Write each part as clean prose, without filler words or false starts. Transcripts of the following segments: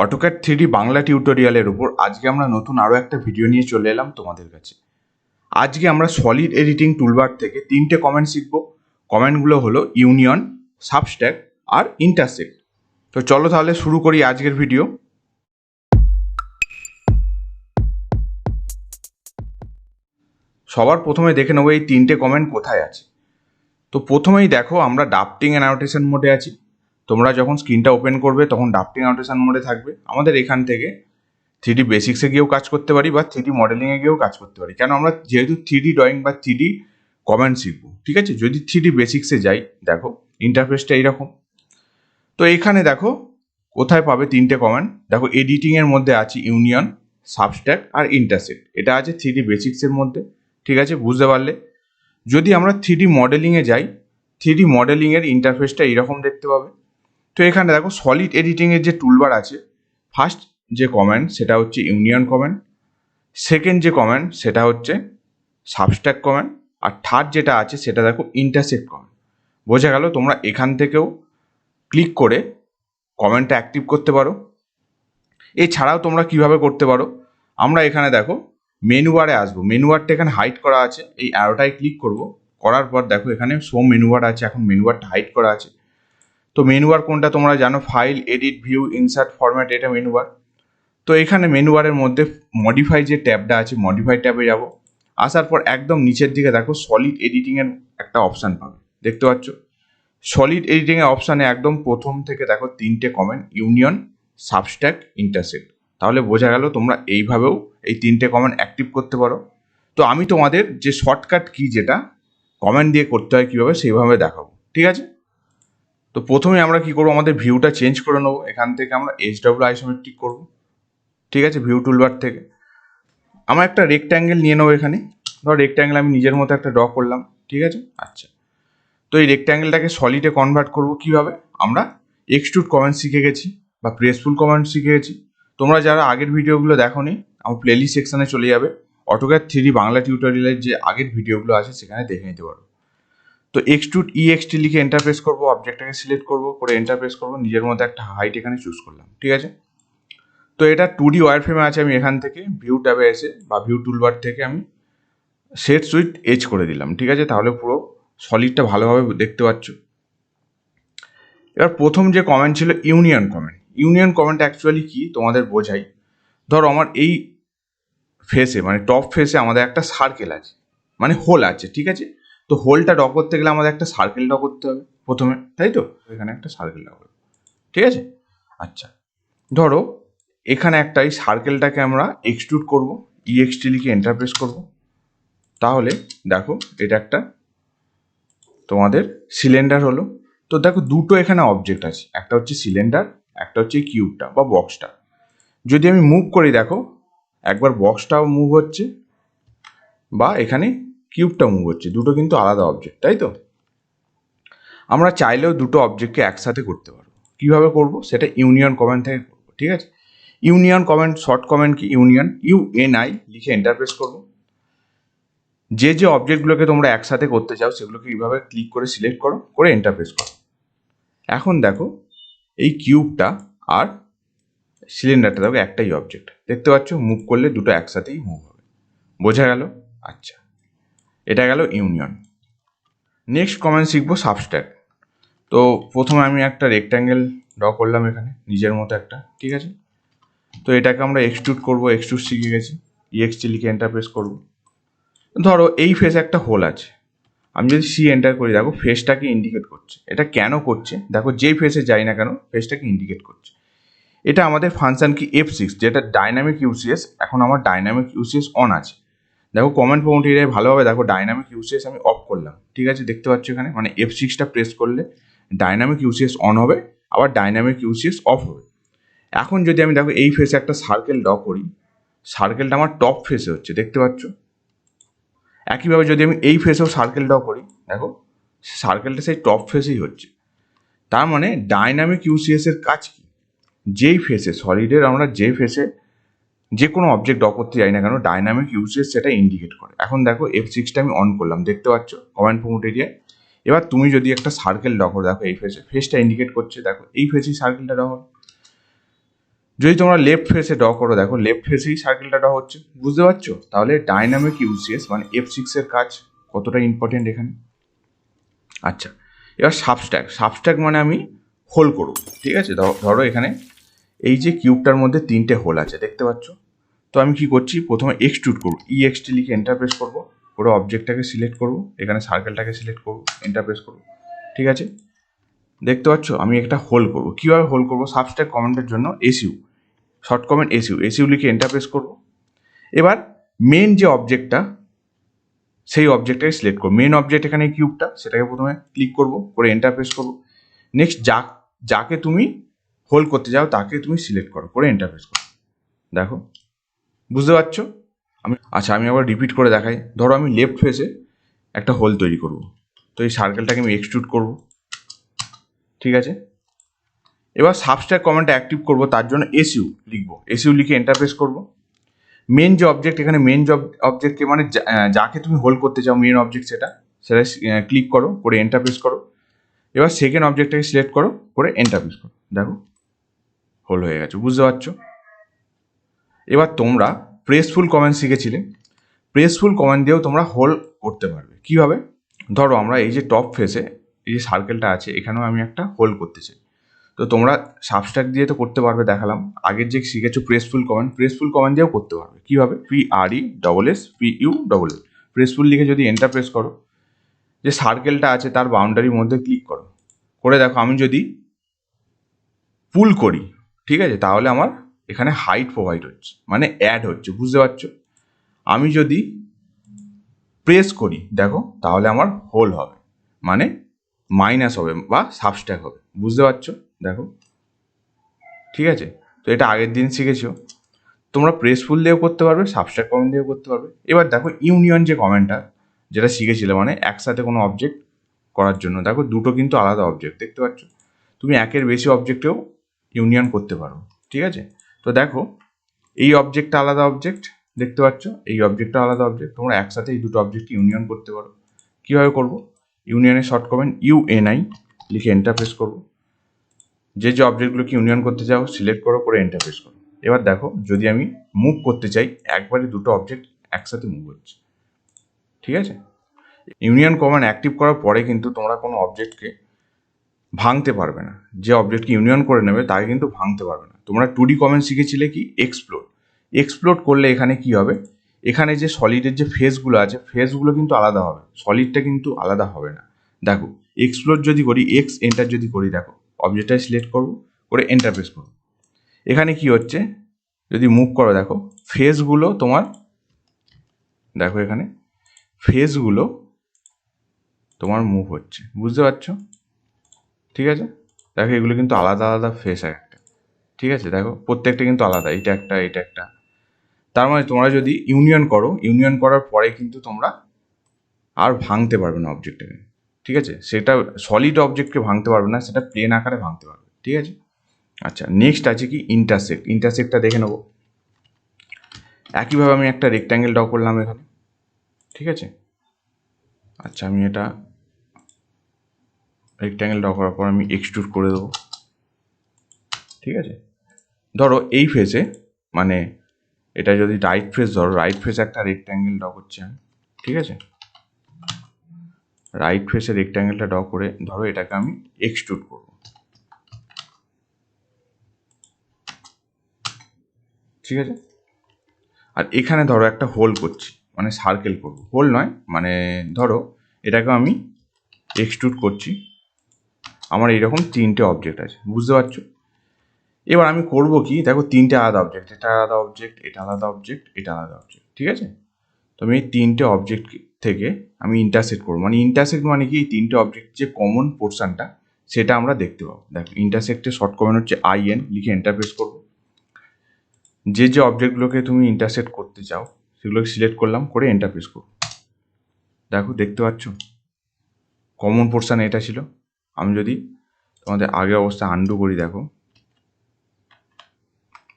AutoCAD 3D Bangla টিউটোরিয়ালের উপর আজকে আমরা নতুন আরও একটা ভিডিও নিয়ে চলে এলাম তোমাদের কাছে। আজকে আমরা সলিড এডিটিং টুলবার থেকে তিনটে কমেন্ট শিখব। কমেন্টগুলো হলো ইউনিয়ন, সাবস্ট্যাক আর ইন্টারসেক্ট। তো চলো তাহলে শুরু করি আজকের ভিডিও। সবার প্রথমে দেখে নেবো এই তিনটে কমেন্ট কোথায় আছে। তো প্রথমেই দেখো আমরা ড্রাফটিং অ্যানোটেশন মোডে আছি। তোমরা যখন স্ক্রিনটা ওপেন করবে তখন ড্রাফটিং অ্যানোটেশন মোডে থাকবে। আমাদের এখান থেকে 3D বেসিক্সে গিয়েও কাজ করতে পারি বা 3D মডেলিংয়ে গিয়েও কাজ করতে পারি, কেন আমরা যেহেতু 3D ড্রয়িং বা 3D কমেন্ট শিখবো। ঠিক আছে, যদি 3D বেসিক্সে যাই দেখো ইন্টারফেসটা এইরকম। তো এখানে দেখো কোথায় পাবে তিনটে কমেন্ট। দেখো এডিটিংয়ের মধ্যে আছে ইউনিয়ন, সাবস্ট্যাক আর ইন্টারসেক্ট। এটা আছে 3D বেসিক্সের মধ্যে। ঠিক আছে, বুঝতে পারলে। যদি আমরা 3D মডেলিংয়ে যাই, 3D মডেলিংয়ের ইন্টারফেসটা এইরকম দেখতে পাবে। তো এখানে দেখো সলিড এডিটিংয়ের যে টুলবার আছে, ফার্স্ট যে কমেন্ট সেটা হচ্ছে ইউনিয়ন কমেন্ট, সেকেন্ড যে কমেন্ট সেটা হচ্ছে সাবস্ট্যাক কমেন্ট, আর থার্ড যেটা আছে সেটা দেখো ইন্টারসেক্ট কমেন্ট। বোঝা গেল? তোমরা এখান থেকেও ক্লিক করে কমেন্টটা অ্যাক্টিভ করতে পারো। এছাড়াও তোমরা কিভাবে করতে পারো, আমরা এখানে দেখো মেনু বারে আসবো। মেনু বারটা এখানে হাইড করা আছে, এই অ্যারোটায় ক্লিক করব। করার পর দেখো এখানে শো মেনু বার আছে, এখন মেনু বারটা হাইড করা আছে। তো মেনু বার কোনটা তোমরা জানো, file, edit, view, insert, format, এটা মেনু বার। তো এখানে মেনু বারের মধ্যে মডিফাই যে ট্যাবটা আছে, মডিফাই ট্যাবে যাব। আসার পর একদম নিচের দিকে দেখো সলিড এডিটিংয়ের একটা অপশান পাবে, দেখতে পাচ্ছ। সলিড এডিটিংয়ের অপশানে একদম প্রথম থেকে দেখো তিনটে কমেন্ট, ইউনিয়ন, সাবস্ট্যাক, ইন্টারসেক্ট। তাহলে বোঝা গেল তোমরা এইভাবেও এই তিনটে কমেন্ট অ্যাক্টিভ করতে পারো। তো আমি তোমাদের যে শর্টকাট কি যেটা কমেন্ট দিয়ে করতে হয় কীভাবে সেইভাবে দেখাবো। ঠিক আছে, তো প্রথমে আমরা কি করবো, আমাদের ভিউটা চেঞ্জ করে নেবো। এখান থেকে আমরা HW আইসোমেট্রিক করবো। ঠিক আছে, ভিউ টুলবার থেকে আমরা একটা রেক্ট্যাঙ্গেল নিয়ে নেবো। এখানে ধর রেক্ট্যাঙ্গেল আমি নিজের মতো একটা ড্র করলাম। ঠিক আছে, আচ্ছা। তো এই রেক্ট্যাঙ্গেলটাকে সলিডে কনভার্ট করবো কীভাবে, আমরা এক্সট্রুড কমেন্ট শিখে গেছি বা প্রেসফুল কমেন্ট শিখে গেছি। তোমরা যারা আগের ভিডিওগুলো দেখোনি, আমার প্লেলিস্ট সেকশানে চলে যাবে, অটোক্যাড 3D বাংলা টিউটোরিয়ালের যে আগের ভিডিওগুলো আছে সেখানে দেখে নিতে পারো। তো এক্সট্রুড EXT লিখে এন্টারপ্রেস করবো, অবজেক্টটাকে সিলেক্ট করবো, করে এন্টারপ্রেস করবো, নিজের মতো একটা হাইট এখানে চুজ করলাম। ঠিক আছে, তো এটা 2D ওয়ার ফ্রেমে আছে। আমি এখান থেকে ভিউ ট্যাবে এসে বা ভিউ টুলবার থেকে আমি সেট সুইট এজ করে দিলাম। ঠিক আছে, তাহলে পুরো সলিডটা ভালোভাবে দেখতে পাচ্ছ। এবার প্রথম যে কমেন্ট ছিল union comment. Union comment actually কি তোমাদের বোঝাই। ধরো আমার এই ফেসে মানে টপ ফেসে আমাদের একটা সার্কেল আছে, মানে হোল আছে। ঠিক আছে, তো হোলটা ড্র করতে গেলে আমাদের একটা সার্কেল ড্র করতে হবে প্রথমে, তাই তো। এখানে একটা সার্কেল ড্র করবো। ঠিক আছে, আচ্ছা। ধরো এখানে একটা এই সার্কেলটাকে আমরা এক্সট্রুড করব, EXT লিখে এন্টারপ্রেস করব। তাহলে দেখো এটা একটা তোমাদের সিলিন্ডার হলো। তো দেখো দুটো এখানে অবজেক্ট আছে, একটা হচ্ছে সিলিন্ডার, একটা হচ্ছে কিউবটা বা বক্সটা। যদি আমি মুভ করি দেখো একবার বক্সটাও মুভ হচ্ছে বা এখানে কিউবটা মুভ হচ্ছে, দুটো কিন্তু আলাদা অবজেক্ট, তাই তো। আমরা চাইলেও দুটো অবজেক্টকে একসাথে করতে পারবো। কীভাবে করব সেটা ইউনিয়ন কমেন্ট থেকে করবো। ঠিক আছে, ইউনিয়ন কমেন্ট, শর্ট কমেন্ট কি ইউনিয়ন, UNI লিখে এন্টারপ্রেস করব। যে যে অবজেক্টগুলোকে তোমরা একসাথে করতে চাও সেগুলোকে এইভাবে ক্লিক করে সিলেক্ট করো, করে এন্টারপ্রেস করো। এখন দেখো এই কিউবটা আর সিলিন্ডারটা দেখো একটাই অবজেক্ট, দেখতে পাচ্ছ। মুভ করলে দুটো একসাথেই মুভ হবে। বোঝা গেল? আচ্ছা, এটা গেল ইউনিয়ন। নেক্সট কমেন্ট শিখবো সাবস্ট্যাক। তো প্রথমে আমি একটা রেক্ট্যাঙ্গেল ড্র করলাম এখানে নিজের মতো একটা। ঠিক আছে, তো এটাকে আমরা এক্সট্রুড করবো। এক্সট্রুড শিখে গেছি, EXT লিখে এন্টারপ্রেস করবো। ধরো এই ফেসে একটা হোল আছে, আমি যদি C এন্টার করি দেখো ফেসটাকে ইন্ডিকেট করছে। এটা কেন করছে দেখো, যেই ফেসে যাই না কেন ফেসটাকে ইন্ডিকেট করছে। এটা আমাদের ফাংশন কি F6, যেটা ডাইনামিক UCS। এখন আমার ডাইনামিক UCS অন আছে। দেখো কমেন্ট প্রমোট এরিয়ায় ভালোভাবে দেখো ডাইনামিক UCS আমি অফ করলাম। ঠিক আছে, দেখতে পাচ্ছ এখানে মানে F6টা প্রেস করলে ডাইনামিক UCS অন হবে, আবার ডাইনামিক UCS অফ হবে। এখন যদি আমি দেখো এই ফেসে একটা সার্কেল ড্র করি, সার্কেলটা আমার টপ ফেসে হচ্ছে, দেখতে পাচ্ছ। একইভাবে যদি আমি এই ফেসেও সার্কেল ড্র করি দেখো সার্কেলটা সেই টপ ফেসেই হচ্ছে। তার মানে ডাইনামিক UCS এর কাজ কি, যেই ফেসে সলিডের আমরা যে ফেসে যে কোনো অবজেক্ট ড্র করতে যাই না কেন ডাইনামিক UCS সেটা ইন্ডিকেট করে। এখন দেখো F6টা আমি অন করলাম, দেখতে পাচ্ছ কমেন্ট প্রমোট এরিয়ায়। এবার তুমি যদি একটা সার্কেল ড্র করো দেখো এই ফেসে, ফেসটা ইন্ডিকেট করছে, দেখো এই ফেসেই সার্কেলটা ড্র হবে। যদি তোমরা লেফট ফেসে ড্র করো, দেখো লেফট ফেসেই সার্কেলটা ড্র হচ্ছে, বুঝতে পারছো? তাহলে ডাইনামিক ইউসিএস মানে F6 এর কাজ কতটা ইম্পর্টেন্ট এখানে। আচ্ছা, এবার সাবস্ট্যাক মানে আমি হোল করব, ঠিক আছে? ধরো এখানে এই যে কিউবটার মধ্যে 3টে হোল আছে, দেখতে পাচ্ছ? তো আমি কি করছি, প্রথমে এক্সট্রুড করবো, EXT লিখে এন্টার প্রেস করবো, পুরো অবজেক্টটাকে সিলেক্ট করবো, এখানে সার্কেলটাকে সিলেক্ট করবো, এন্টার প্রেস করবো, ঠিক আছে? দেখতে পাচ্ছ আমি একটা হোল করবো। কীভাবে হোল করবো? সাবস্ট্যাক কমেন্টের জন্য এসইউ, শর্ট কমেন্ট এসইউ লিখে এন্টার প্রেস করবো। এবার মেন যে অবজেক্টটা, সেই অবজেক্টটাকে সিলেক্ট করবো। মেন অবজেক্ট এখানে কিউবটা, সেটাকে প্রথমে ক্লিক করবো, করে এন্টার প্রেস করবো। নেক্সট যাকে তুমি হোল করতে যাও তাকে তুমি সিলেক্ট করো, করে এন্টার প্রেস করো। দেখো, বুঝতে পারছো? আমি আবার রিপিট করে দেখাই। ধরো আমি লেফট ফেসে একটা হোল তৈরি করব, তো এই সার্কেলটাকে আমি এক্সট্রুড করব, ঠিক আছে? এবার সাবস্ট্যাক কমেন্টটা অ্যাক্টিভ করব, তার জন্য এসইউ লিখবো, এসইউ লিখে এন্টার প্রেস করব। মেন যে অবজেক্ট, এখানে মেন অবজেক্টকে মানে যাকে তুমি হোল্ড করতে চাও মেন অবজেক্ট, সেটা ক্লিক করো, করে এন্টার প্রেস করো। এবার সেকেন্ড অবজেক্টটাকে সিলেক্ট করো, করে এন্টার প্রেস করো। দেখো হোল হয়ে গেছে, বুঝতে পারছো? এবার তোমরা প্রেসফুল কমেন্ট শিখেছিলে, প্রেসফুল কমেন্ট দিয়েও তোমরা হোল করতে পারবে। কীভাবে? ধরো আমরা এই যে টপ ফেসে এই যে সার্কেলটা আছে, এখানেও আমি একটা হোল করতে চাই, তো তোমরা সাবস্ট্যাক দিয়ে তো করতে পারবে, দেখালাম। আগের যে শিখেছো প্রেসফুল কমেন্ট দিয়েও করতে পারবে। কীভাবে? PRESSPU প্রেসফুল লিখে যদি এন্টার প্রেস করো, যে সার্কেলটা আছে তার বাউন্ডারির মধ্যে ক্লিক করো, করে দেখো আমি যদি পুল করি, ঠিক আছে, তাহলে আমার এখানে হাইট প্রোভাইড হচ্ছে, মানে অ্যাড হচ্ছে, বুঝতে পারছো? আমি যদি প্রেস করি, দেখো, তাহলে আমার হোল হবে, মানে মাইনাস হবে বা সাবস্ট্যাক হবে, বুঝতে পারছো? দেখো, ঠিক আছে? তো এটা আগের দিন শিখেছো। তোমরা প্রেসফুল দিয়েও করতে পারবে, সাবস্ট্যাক কমেন্ট দিয়েও করতে পারবে। এবার দেখো ইউনিয়ন যে কমেন্টটা, যেটা শিখেছিলে, মানে একসাথে কোনো অবজেক্ট করার জন্য, দেখো দুটো কিন্তু আলাদা অবজেক্ট, দেখতে পাচ্ছ? তুমি একের বেশি অবজেক্টেও ইউনিয়ন করতে পারো, ঠিক আছে? তো দেখো এই অবজেক্টটা আলাদা অবজেক্ট, দেখতে পাচ্ছ? এই অবজেক্টটা আলাদা অবজেক্ট, তোমরা একসাথে এই দুটো অবজেক্ট ইউনিয়ন করতে পারো। কীভাবে করবো? ইউনিয়নের শর্ট কমেন্ট UNI লিখে এন্টার প্রেস করবো। যে অবজেক্টগুলোকে ইউনিয়ন করতে চাও সিলেক্ট করো, করে এন্টার প্রেস করো। এবার দেখো যদি আমি মুভ করতে চাই, একবারে দুটো অবজেক্ট একসাথে মুভ হচ্ছে, ঠিক আছে? ইউনিয়ন কমান্ড অ্যাক্টিভ করার পরে কিন্তু তোমরা কোনো অবজেক্টকে ভাঙতে পারবে না। যে অবজেক্টকে ইউনিয়ন করে নেবে তাকে কিন্তু ভাঙতে পারবে না। তোমরা 2D কমেন্ট শিখেছিলে কি? এক্সপ্লোড করলে এখানে কি হবে? এখানে যে সলিডের যে ফেসগুলো আছে, ফেসগুলো কিন্তু আলাদা হবে, সলিডটা কিন্তু আলাদা হবে না। দেখো এক্সপ্লোড যদি করি, এন্টার যদি করি, দেখো অবজেক্টটা সিলেক্ট করবো, করে এন্টার প্রেস করবো। এখানে কি হচ্ছে, যদি মুভ করো, দেখো ফেসগুলো তোমার, দেখো এখানে ফেসগুলো তোমার মুভ হচ্ছে, বুঝতে পারছো? ঠিক আছে, দেখো এগুলো কিন্তু আলাদা আলাদা ফেস একটা, ঠিক আছে? দেখো প্রত্যেকটা কিন্তু আলাদা, এটা একটা। তার মানে তোমরা যদি ইউনিয়ন করার পরে কিন্তু তোমরা আর ভাঙতে পারবে না অবজেক্টটাকে, ঠিক আছে? সেটা সলিড অবজেক্টকে ভাঙতে পারবে না, সেটা প্লেন আকারে ভাঙতে পারবে, ঠিক আছে? আচ্ছা, নেক্সট আছে কি? ইন্টারসেক্টটা দেখে নেবো। একইভাবে আমি একটা রেক্ট্যাঙ্গেল ড্র করলাম এখানে, ঠিক আছে? আচ্ছা, আমি এটা রেক্ট্যাঙ্গেল ড্র করার পর আমি এক্সট্রুড করে দেবো, ঠিক আছে? ধরো এই ফেসে, মানে এটা যদি রাইট ফেস, ধরো রাইট ফেসে একটা রেক্ট্যাঙ্গেল ড্র করছি আমি, ঠিক আছে? রাইট ফেসে রেক্ট্যাঙ্গেলটা ড্র করে ধরো এটাকে আমি এক্সট্রুড করব, ঠিক আছে? আর এখানে ধরো একটা হোল করছি, মানে সার্কেল করব, হোল নয়, মানে ধরো এটাকে আমি এক্সট্রুড করছি। আমার এইরকম 3টে অবজেক্ট আছে, বুঝতে পারছো? এবার আমি করব কি, দেখো 3টে আলাদা অবজেক্ট, এটা আলাদা অবজেক্ট, এটা আলাদা অবজেক্ট, এটা আলাদা অবজেক্ট, ঠিক আছে? তো আমি এই 3টে অবজেক্ট থেকে আমি ইন্টারসেক্ট করবো, মানে ইন্টারসেক্ট মানে কি, এই 3টে অবজেক্ট যে কমন পোর্শনটা সেটা আমরা দেখতে পাবো। দেখো ইন্টারসেক্টের শর্ট কমেন্ট হচ্ছে IN লিখে এন্টার প্রেস করবো। যে অবজেক্টগুলোকে তুমি ইন্টারসেক্ট করতে চাও সেগুলোকে সিলেক্ট করলাম, করে এন্টার প্রেস করবো। দেখো দেখতে পাচ্ছ কমন পোর্শন এটা ছিল। আমি যদি তোমাদের আগের অবস্থা আন্ডু করি, দেখো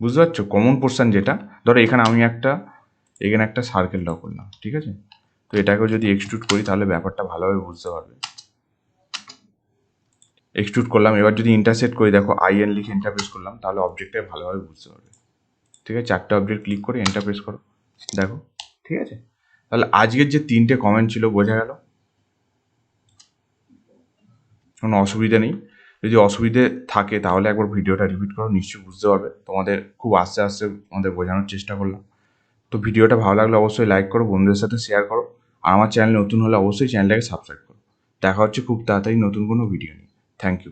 বুঝতে পারছো কমন পোর্শন যেটা, ধরো এখানে আমি এখানে একটা সার্কেল ড্র করলাম, ঠিক আছে? তো এটাকেও যদি এক্সট্রুড করি তাহলে ব্যাপারটা ভালোভাবে বুঝতে পারবে। এক্সট্রুড করলাম। এবার যদি ইন্টারসেক্ট করি, দেখো IN লিখে এন্টার প্রেস করলাম, তাহলে অবজেক্টটাকে ভালোভাবে বুঝতে পারবে। ঠিক আছে, 4টে অবজেক্ট ক্লিক করে এন্টার প্রেস করো, দেখো। ঠিক আছে, তাহলে আজকের যে 3টে কমেন্ট ছিল বোঝা গেল, কোনো অসুবিধা নেই। যদি অসুবিধে থাকে তাহলে একবার ভিডিওটা রিপিট করো, নিশ্চয়ই বুঝতে পারবে। তোমাদের খুব আস্তে আস্তে আমাদের বোঝানোর চেষ্টা করলাম। তো ভিডিওটা ভালো লাগলে অবশ্যই লাইক করো, বন্ধুদের সাথে শেয়ার করো, আর আমার চ্যানেল নতুন হলে অবশ্যই চ্যানেলটাকে সাবস্ক্রাইব করো। দেখা হচ্ছে খুব তাড়াতাড়ি নতুন কোনো ভিডিও নিয়ে। Thank you.